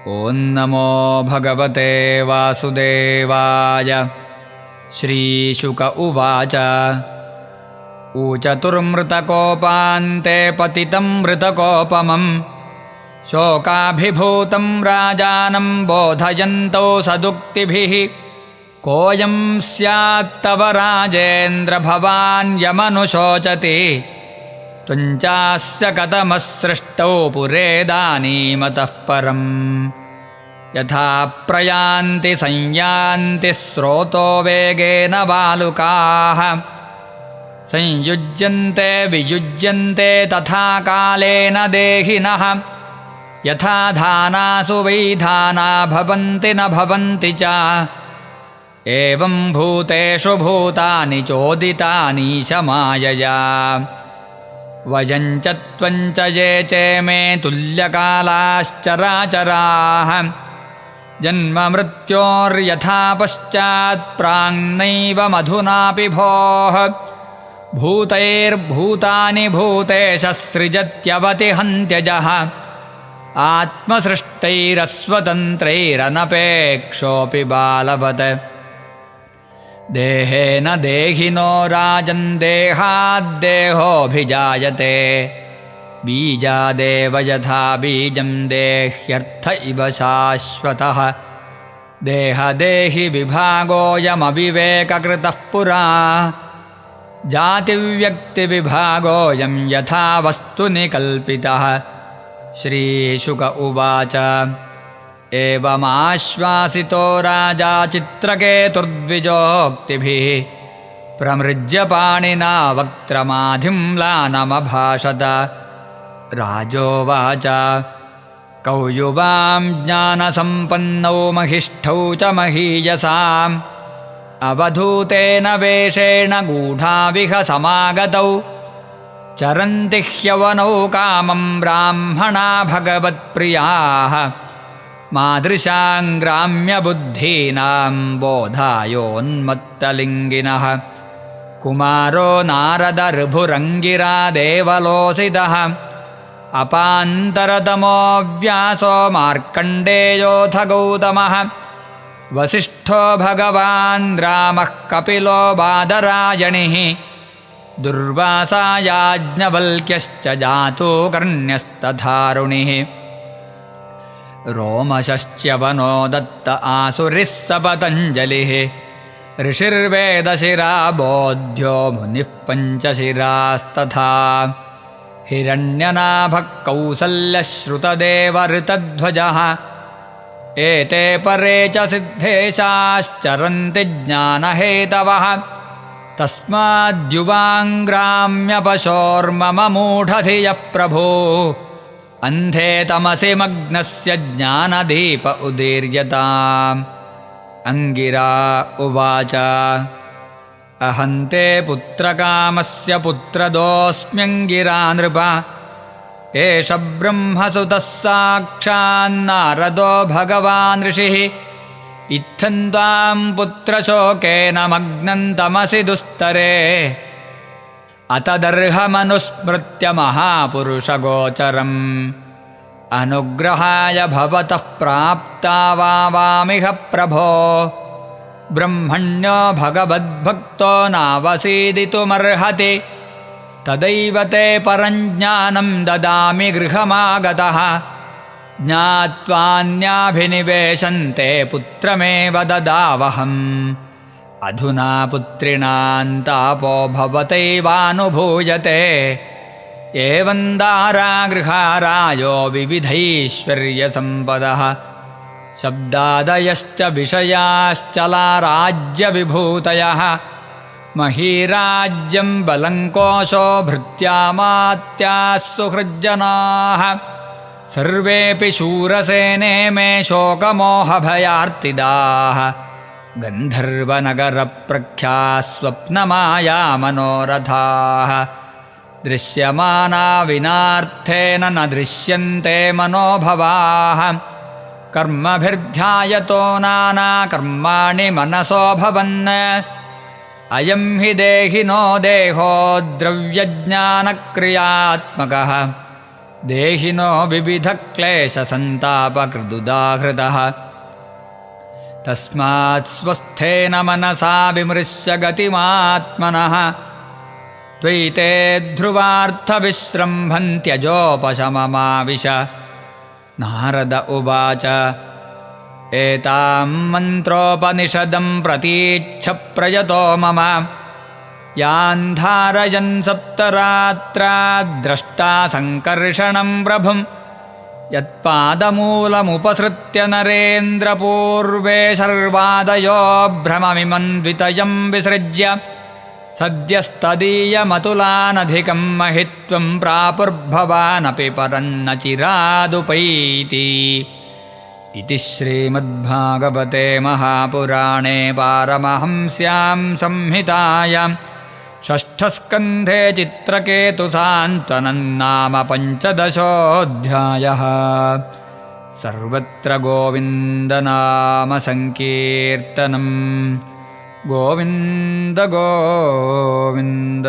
ॐ नमो भगवते वासुदेवाय। श्रीशुक उवाच ऊचतुर्मृतकोपान्ते पतितं मृतकोपमं शोकाभिभूतं राजानं बोधयन्तौ सदुक्तिभिः। कोऽयं स्यात्तव राजेन्द्र भवान् यमनुशोचति त्वञ्चास्य कथमः सृष्टौ पुरेदानीमतः परम्। यथा प्रयान्ति संयान्ति स्रोतो वेगेन बालुकाः संयुज्यन्ते वियुज्यन्ते तथा कालेन देहिनः। यथा धानासु वैधाना भवन्ति न भवन्ति च एवं भूतेषु भूतानि चोदितानीश मायया। वयं च त्वं च ये चेमे तुल्यकालाश्चराचराः जन्ममृत्योर्यथा पश्चात् प्राङ्नैव मधुनापि भोः। भूतैर्भूतानि भूतेशसृजत्यवतिहन्त्यजः आत्मसृष्टैरस्वतन्त्रैरनपेक्षोऽपि बालवत्। देहेन देहिनो राजन् देहाद्देहोऽभिजायते बीजादेव यथा बीजं देह्यर्थ इव शाश्वतः। देहदेहि विभागोऽयमविवेककृतः पुरा जातिव्यक्तिविभागोऽयं यथा वस्तुनि कल्पितः। श्रीशुक उवाच एवमाश्वासितो राजा चित्रकेतुर्द्विजोक्तिभिः प्रमृज्य पाणिना वक्त्रमाधिम्लानमभाषत। राजोवाच कौयुवां ज्ञानसम्पन्नौ महिष्ठौ च महीयसाम् अवधूतेन वेषेण गूढाविह समागतौ चरन्ति ह्यवनौ कामं ब्राह्मणा भगवत्प्रियाः मादृशां ग्राम्यबुद्धीनां बोधायोन्मत्तलिङ्गिनः। कुमारो नारदर्भुरङ्गिरा देवलोसितः अपान्तरतमो व्यासो मार्कण्डेयोऽथ गौतमः। वसिष्ठो भगवान् रामः कपिलो बादरायणिः दुर्वासा याज्ञवल्क्यश्च जातुकर्ण्यस्तथारुणिः। रोमशश्च्यवनो दत्त आसुरिः स पतञ्जलिः ऋषिर्वेदशिरा बोध्यो मुनिः पञ्चशिरास्तथा। हिरण्यनाभः कौसल्यः श्रुतदेवऋतध्वजः एते परे च सिद्धेशाश्चरन्ति ज्ञानहेतवः। तस्माद्युवाङ्ग्राम्यपशोर्मम मूढधियः प्रभो अन्धे तमसि मग्नस्य ज्ञानदीप उदीर्यताम्। अङ्गिरा उवाच अहन्ते पुत्रकामस्य पुत्रदोऽस्म्यङ्गिरा नृप। एष ब्रह्मसुतः साक्षान्नारदो भगवान् ऋषिः इत्थं त्वां पुत्रशोकेन मग्नं तमसि दुस्तरे। अतदर्हमनुस्मृत्य महापुरुषगोचरम् अनुग्रहाय भवतः प्राप्ता वामिह प्रभो। ब्रह्मण्यो भगवद्भक्तो नावसीदितुमर्हति तदैव ते परं ज्ञानं ददामि गृहमागतः। ज्ञात्वान्याभिनिवेशन्ते पुत्रमेव ददावहम् अधुना पुत्रिणां तापो भवतैवानुभूयते। एवं दारागृहारायो विविधैश्वर्यसम्पदः शब्दादयश्च विषयाश्चलाराज्यविभूतयः। महीराज्यं बलङ्कोशो भृत्यामात्याः सुहृज्जनाः सर्वेऽपि शूरसेने मे शोकमोहभयार्तिदाः। गन्धर्वनगरप्रख्याः स्वप्नमायामनोरथाः दृश्यमाना विनार्थेन न दृश्यन्ते मनोभवाः। कर्मभिर्ध्यायतो नानाकर्माणि मनसो भवन् अयं हि देहिनो देहो द्रव्यज्ञानक्रियात्मकः देहिनो विविधक्लेशसन्तापकृदुदाहृतः तस्मात् स्वस्थेन मनसा विमृश्य गतिमात्मनः द्वैते ध्रुवार्थविस्रम्भन्त्यजोपशममाविश नारद उवाच एतां मन्त्रोपनिषदं प्रतीच्छ प्रयतो मम यान् धारयन् सप्तरात्रा द्रष्टा सङ्कर्षणं प्रभुं यत्पादमूलमुपसृत्य नरेन्द्रपूर्वे सर्वादयो भ्रममिमन्वितयं विसृज्य सद्यस्तदीयमतुलानधिकं महित्वं प्रापुर्भवानपि परन्न चिरादुपैति इति श्रीमद्भागवते महापुराणे पारमहंस्यां संहितायां षष्ठस्कन्धे चित्रकेतुसान्त्वनं नाम पञ्चदशोऽध्यायः। सर्वत्र गोविन्दनामसङ्कीर्तनं गोविन्द गोविन्द।